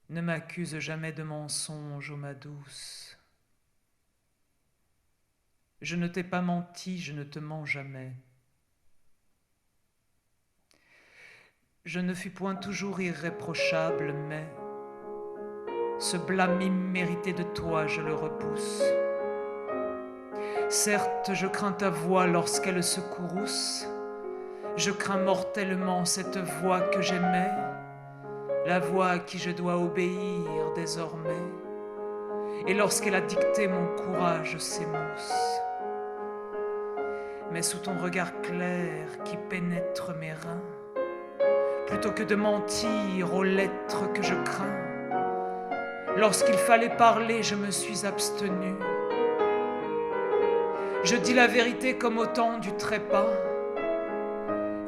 Ne m'accuse jamais de mensonge, ô ma douce. Je ne t'ai pas menti, je ne te mens jamais. Je ne fus point toujours irréprochable, mais ce blâme immérité de toi, je le repousse. Certes, je crains ta voix lorsqu'elle se courrouce. Je crains mortellement cette voix que j'aimais, la voix à qui je dois obéir désormais. Et lorsqu'elle a dicté, mon courage s'émousse. Mais sous ton regard clair qui pénètre mes reins, plutôt que de mentir aux lettres que je crains, lorsqu'il fallait parler, je me suis abstenu. Je dis la vérité comme au temps du trépas,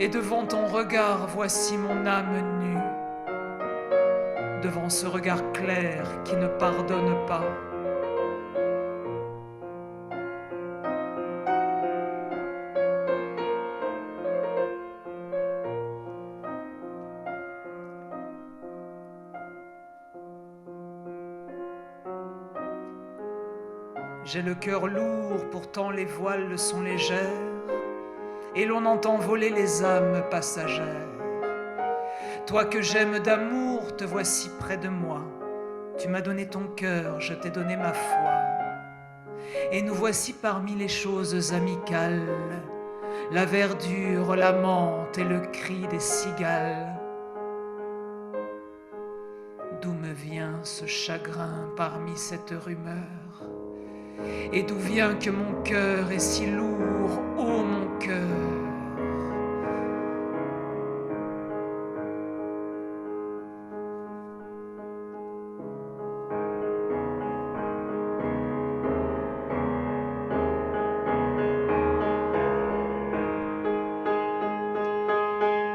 et devant ton regard, voici mon âme nue. Devant ce regard clair qui ne pardonne pas. J'ai le cœur lourd, pourtant les voiles sont légères, et l'on entend voler les âmes passagères. Toi que j'aime d'amour, te voici près de moi. Tu m'as donné ton cœur, je t'ai donné ma foi. Et nous voici parmi les choses amicales, la verdure, la menthe et le cri des cigales. D'où me vient ce chagrin parmi cette rumeur? Et d'où vient que mon cœur est si lourd, ô mon cœur?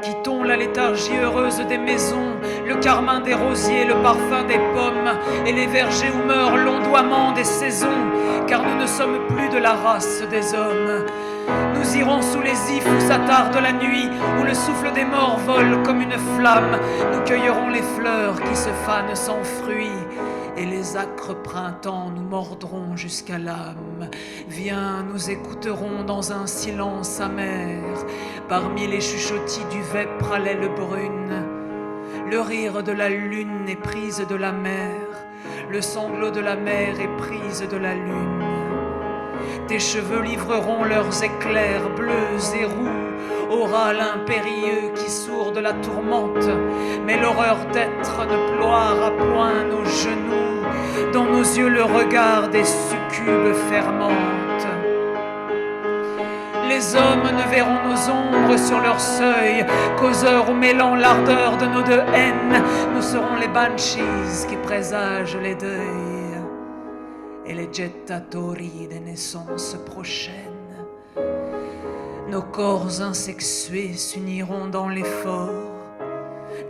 Quittons la léthargie heureuse des maisons, le carmin des rosiers, le parfum des pommes, et les vergers où meurt l'ondoiement des saisons, car nous ne sommes plus de la race des hommes. Nous irons sous les ifs où s'attarde la nuit, où le souffle des morts vole comme une flamme. Nous cueillerons les fleurs qui se fanent sans fruits, et les âcres printemps nous mordront jusqu'à l'âme. Viens, nous écouterons dans un silence amer, parmi les chuchotis du vêpre à l'aile brune, le rire de la lune est prise de la mer, le sanglot de la mer est prise de la lune. Tes cheveux livreront leurs éclairs bleus et roux au râle impérieux qui sourde la tourmente. Mais l'horreur d'être ne ploiera point nos genoux. Dans nos yeux le regard des succubes fermente. Les hommes ne verront nos ombres sur leur seuil, causeurs ou mêlant l'ardeur de nos deux haines. Nous serons les banshees qui présagent les deuils et les gettatori des naissances prochaines. Nos corps insexués s'uniront dans l'effort,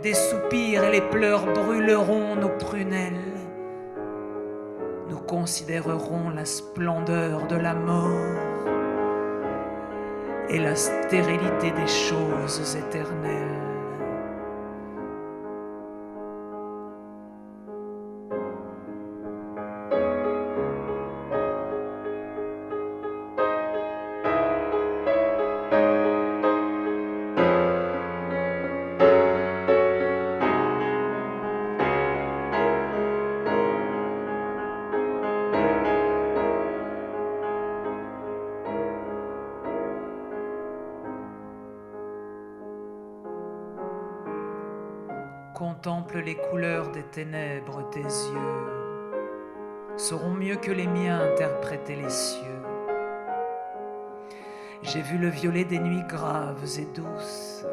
des soupirs et les pleurs brûleront nos prunelles. Nous considérerons la splendeur de la mort et la stérilité des choses éternelles. Contemple les couleurs des ténèbres, tes yeux sauront mieux que les miens interpréter les cieux. J'ai vu le violet des nuits graves et douces,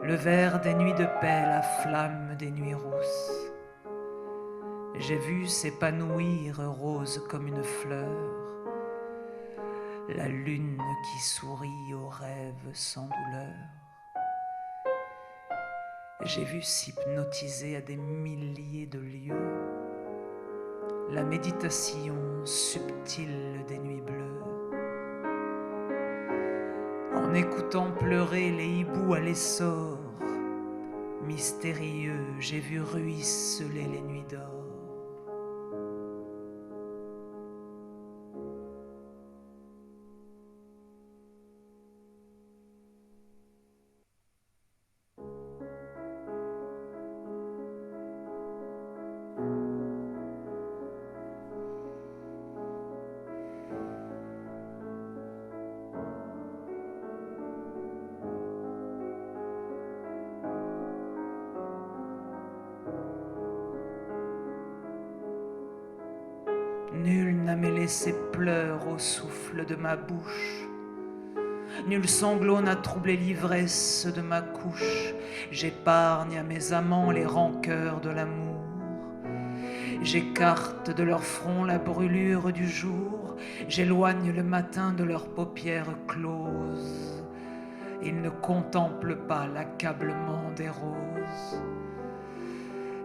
le vert des nuits de paix, la flamme des nuits rousses. J'ai vu s'épanouir rose comme une fleur, la lune qui sourit aux rêves sans douleur. J'ai vu s'hypnotiser à des milliers de lieues la méditation subtile des nuits bleues. En écoutant pleurer les hiboux à l'essor, Mystérieux, j'ai vu ruisseler les nuits d'or. Nul n'a mêlé ses pleurs au souffle de ma bouche. Nul sanglot n'a troublé l'ivresse de ma couche. J'épargne à mes amants les rancœurs de l'amour. J'écarte de leur front la brûlure du jour. J'éloigne le matin de leurs paupières closes. Ils ne contemplent pas l'accablement des roses.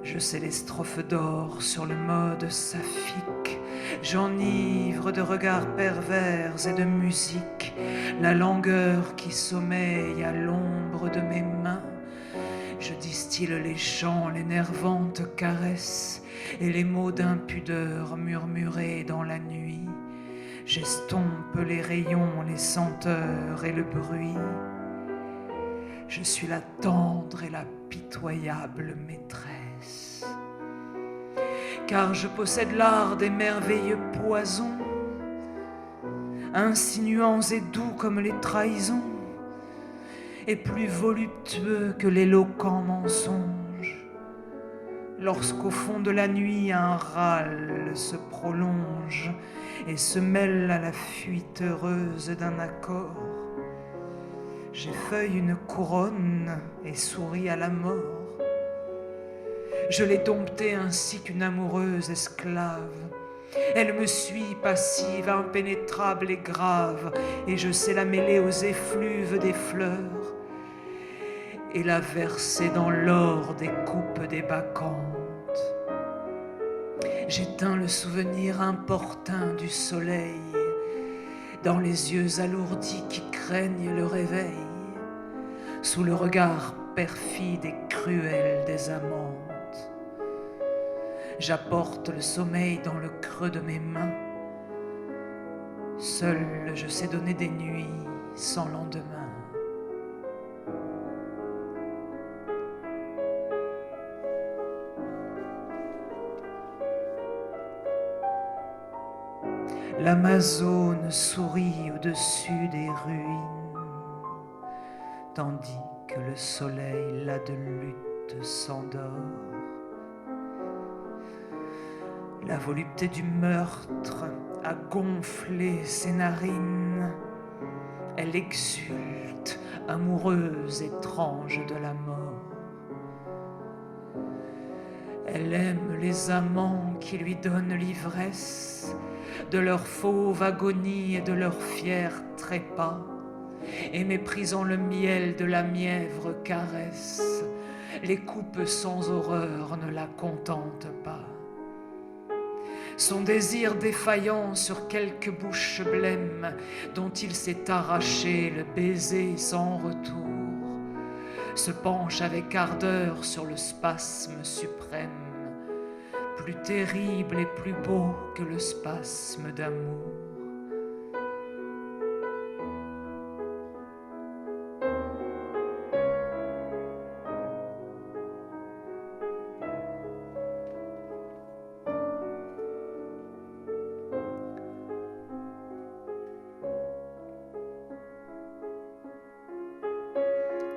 Je sais les strophes d'or sur le mode saphique. J'enivre de regards pervers et de musique la langueur qui sommeille à l'ombre de mes mains. Je distille les chants, l'énervante caresse et les mots d'impudeur murmurés dans la nuit. J'estompe les rayons, les senteurs et le bruit. Je suis la tendre et la pitoyable maîtresse. Car je possède l'art des merveilleux poisons, insinuants et doux comme les trahisons, et plus voluptueux que l'éloquent mensonge. Lorsqu'au fond de la nuit un râle se prolonge et se mêle à la fuite heureuse d'un accord, j'effeuille une couronne et souris à la mort. Je l'ai domptée ainsi qu'une amoureuse esclave. Elle me suit passive, impénétrable et grave, et je sais la mêler aux effluves des fleurs et la verser dans l'or des coupes des bacchantes. J'éteins le souvenir importun du soleil dans les yeux alourdis qui craignent le réveil, sous le regard perfide et cruel des amantes. J'apporte le sommeil dans le creux de mes mains. Seul je sais donner des nuits sans lendemain. L'Amazone sourit au-dessus des ruines, tandis que le soleil là de lutte s'endort. La volupté du meurtre a gonflé ses narines. Elle exulte, amoureuse, étrange de la mort. Elle aime les amants qui lui donnent l'ivresse de leur fauve agonie et de leur fier trépas, et méprisant le miel de la mièvre caresse, les coupes sans horreur ne la contentent pas. Son désir défaillant sur quelque bouche blême dont il s'est arraché le baiser sans retour, se penche avec ardeur sur le spasme suprême, plus terrible et plus beau que le spasme d'amour.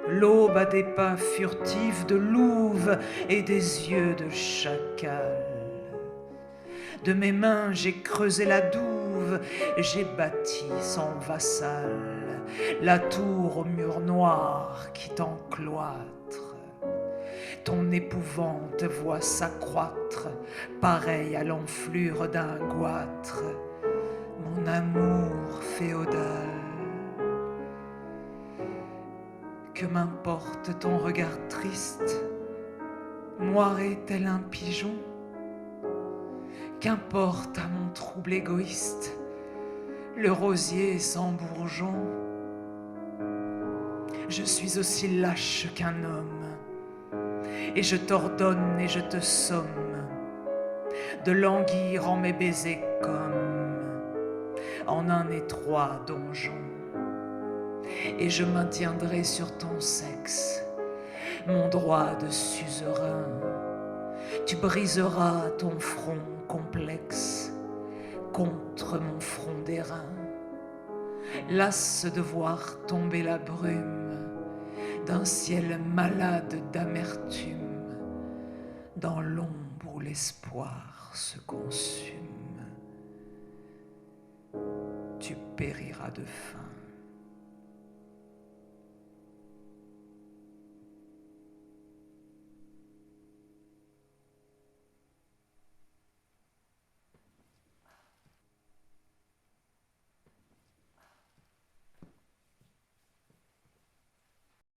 L'aube a des pas furtifs de louve et des yeux de chacal. De mes mains j'ai creusé la douve, j'ai bâti sans vassal la tour aux murs noirs qui t'encloître. Ton épouvante voit s'accroître, pareil à l'enflure d'un goitre, mon amour féodal. Que m'importe ton regard triste, moiré tel un pigeon? Qu'importe à mon trouble égoïste le rosier sans bourgeon? Je suis aussi lâche qu'un homme, et je t'ordonne et je te somme de languir en mes baisers comme en un étroit donjon. Et je maintiendrai sur ton sexe mon droit de suzerain. Tu briseras ton front complexe contre mon front d'airain, lasse de voir tomber la brume d'un ciel malade d'amertume, dans l'ombre où l'espoir se consume. Tu périras de faim.